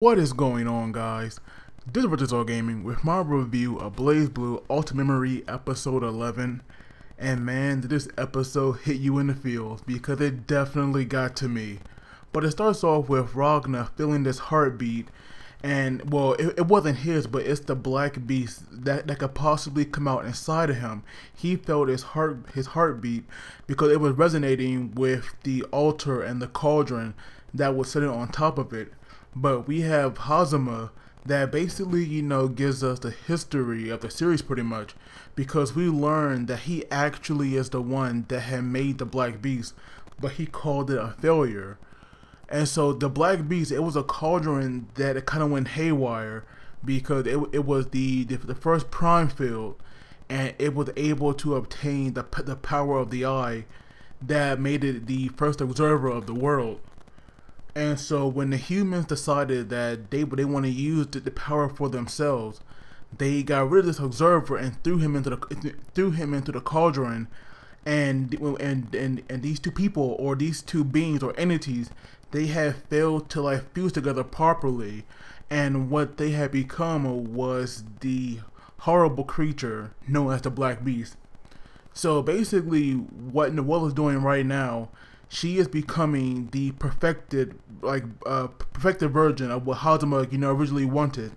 What is going on, guys? This is Richard Gaming with my review of BlazBlue Alter Memory episode 11. And man, did this episode hit you in the feels, because it definitely got to me. But it starts off with Ragna feeling this heartbeat, and well, it wasn't his, but it's the black beast that could possibly come out inside of him. He felt his heartbeat because it was resonating with the altar and the cauldron that was sitting on top of it. But we have Hazama that basically, gives us the history of the series pretty much, because we learned that he actually is the one that had made the Black Beast, but he called it a failure. And so the Black Beast, it was a cauldron that it kind of went haywire, because it was the first prime field, and it was able to obtain the power of the eye that made it the first observer of the world. And so when the humans decided that they want to use the power for themselves, they got rid of this observer and threw him into the cauldron. And these two people, or these two beings or entities, they had failed to fuse together properly, and what they had become was the horrible creature known as the Black Beast. So basically, what Noelle is doing right now, she is becoming the perfected version of what Hazama, originally wanted.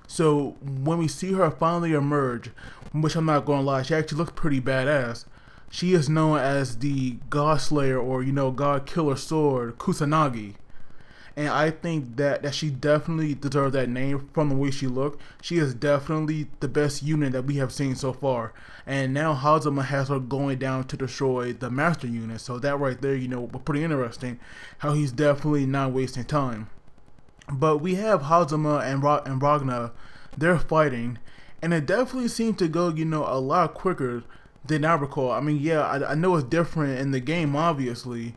So when we see her finally emerge, which I'm not gonna lie, she actually looks pretty badass. She is known as the God Slayer, or God Killer Sword Kusanagi. And I think that she definitely deserves that name from the way she looked. She is definitely the best unit that we have seen so far. And now Hazama has her going down to destroy the master unit. So that right there, was pretty interesting. How he's definitely not wasting time. But we have Hazama and Ragna. They're fighting. And it definitely seemed to go, a lot quicker than I recall. I mean, yeah, I know it's different in the game, obviously.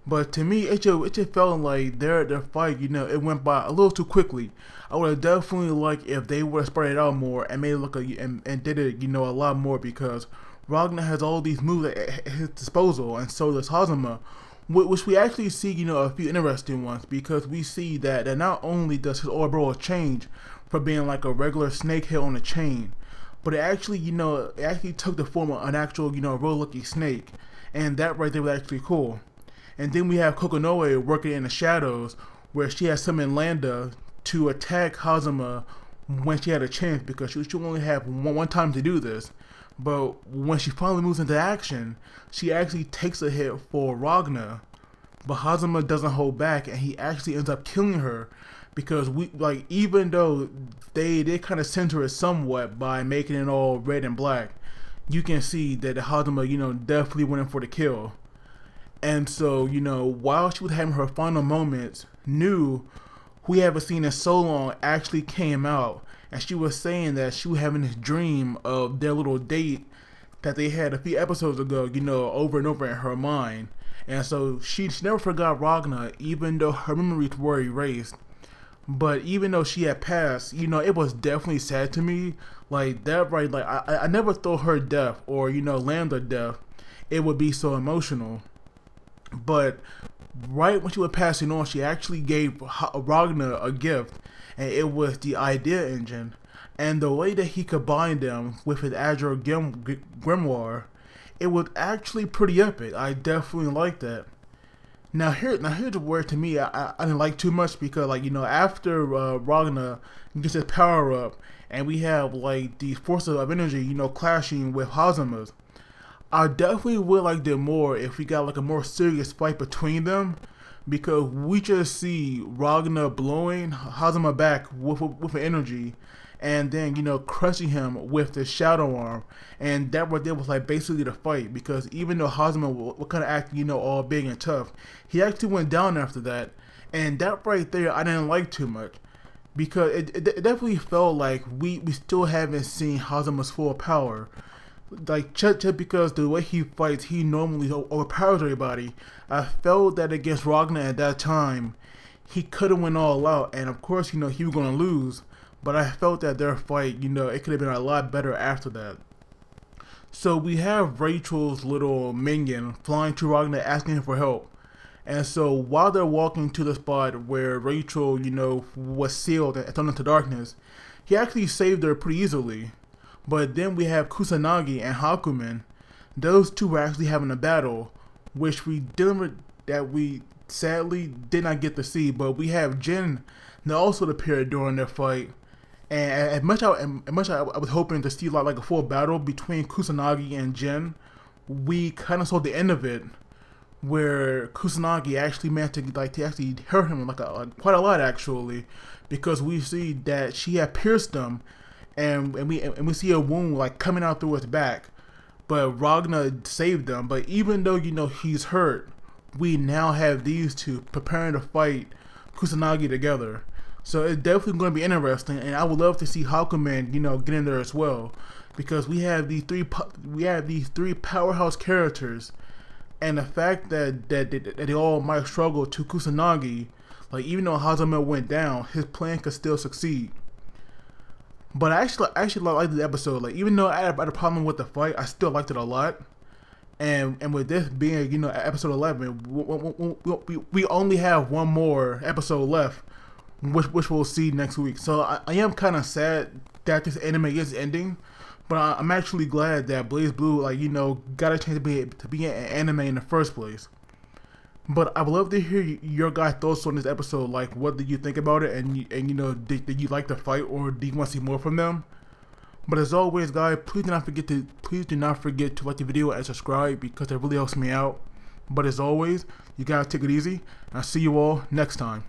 But to me, it just felt like their fight, it went by a little too quickly. I would have definitely liked if they would have spread it out more and made it look and did it, a lot more, because Ragna has all these moves at his disposal, and so does Hazama, which we actually see, a few interesting ones, because we see that not only does his aura change from being like a regular snake head on a chain, but it actually, it actually took the form of an actual, real lucky snake, and that right there was actually cool. And then we have Kokonoe working in the shadows, where she has summoned Lambda to attack Hazama when she had a chance, because she only had one time to do this. But when she finally moves into action, she actually takes a hit for Ragna. But Hazama doesn't hold back, and he actually ends up killing her, because even though they kind of center it somewhat by making it all red and black, you can see that Hazama, definitely went in for the kill. And so, while she was having her final moments, New, who we haven't seen in so long, actually came out, and she was saying that she was having this dream of their little date that they had a few episodes ago, over and over in her mind. And so she never forgot Ragna, even though her memories were erased. But even though she had passed, it was definitely sad to me. Like that, right? Like I never thought her death, or Lambda death, it would be so emotional. But right when she was passing on, she actually gave Ragna a gift, and it was the idea engine. And the way that he combined them with his Azure Grimoire, it was actually pretty epic. I definitely like that. Now here's the word to me I didn't like too much, because after Ragna gets his power up, and we have the forces of energy clashing with Hazama's, I definitely would like it more if we got a more serious fight between them, because we just see Ragna blowing Hazama back with energy, and then crushing him with the shadow arm, and that right there was basically the fight, because even though Hazama was kind of acting all big and tough, he actually went down after that, and that right there I didn't like too much, because it definitely felt like we still haven't seen Hazama's full power. Just because the way he fights, he normally overpowers everybody. I felt that against Ragna at that time, he could have went all out, and of course, he was going to lose. But I felt that their fight, it could have been a lot better after that. So we have Rachel's little minion flying to Ragna asking him for help. And so while they're walking to the spot where Rachel, was sealed and thrown into darkness, he actually saved her pretty easily. But then we have Kusanagi and Hakumen. Those two were actually having a battle, which we sadly did not get to see. But we have Jin that also appeared during their fight. And as much I was hoping to see like a full battle between Kusanagi and Jin, we kind of saw the end of it, where Kusanagi actually managed to actually hurt him quite a lot actually, because we see that she had pierced him, and we see a wound like coming out through his back, but Ragna saved them. But even though he's hurt, we now have these two preparing to fight Kusanagi together. So it's definitely going to be interesting, and I would love to see Hakumen, get in there as well, because we have these three powerhouse characters, and the fact that they all might struggle to Kusanagi, like even though Hazama went down, his plan could still succeed. But I actually liked the episode. Like even though I had a problem with the fight, I still liked it a lot. And with this being episode 11, we only have one more episode left, which we'll see next week. So I am kind of sad that this anime is ending, but I'm actually glad that BlazBlue got a chance to be an anime in the first place. But I would love to hear your guys' thoughts on this episode. Like, what did you think about it? And did you like the fight, or do you want to see more from them? But as always, guys, please do not forget to like the video and subscribe, because it really helps me out. But as always, you guys take it easy, and I'll see you all next time.